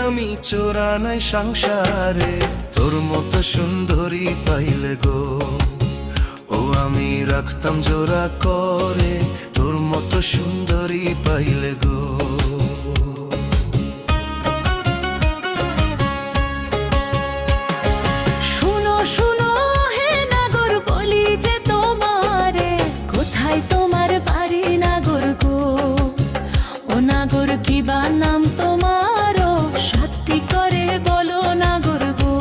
আমি চোরা নাই সংসারে, তোর মতো সুন্দরী পাইলে গো ও আমি রাখতাম জোড়া করে, তোর মতো সুন্দরী পাইলে গো। শুনো শুনো হে নাগর বলি যে তোমারে, কোথায় তোমার বাড়ি নাগর গো? ও নাগর কিবা নাম তোমারও, সত্যি করে বলো নাগর গো।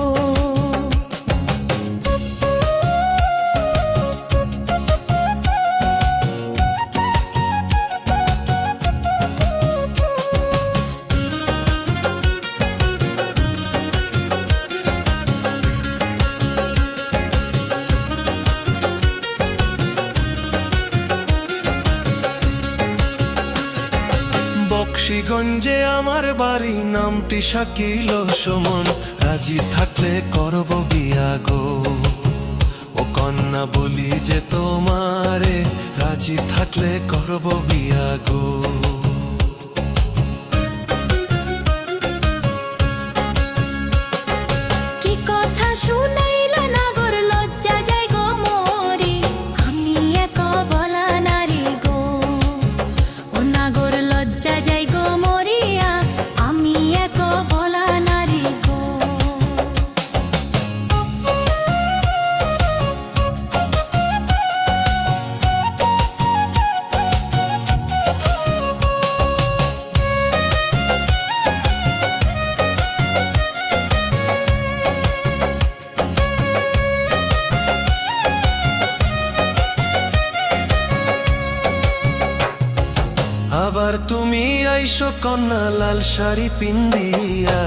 বক্সিগঞ্জে আমার বাড়ি, নামটি শাকিল সুমন, রাজি থাকলে করব বিয়া গো ও কন্যা বলি যে তোমারে, রাজি থাকলে করব বিয়া গো। কি কথা শুনাইলা নাগর, লজ্জা যাই গো মরি, আমি এক বলা নারী গো। ও নাগর লজ্জা যাই গো মরিয়া, আমি এক বলা নারী গো। আবার তুমি আইসো কন্যা লাল শাড়ি পিন্দিয়া,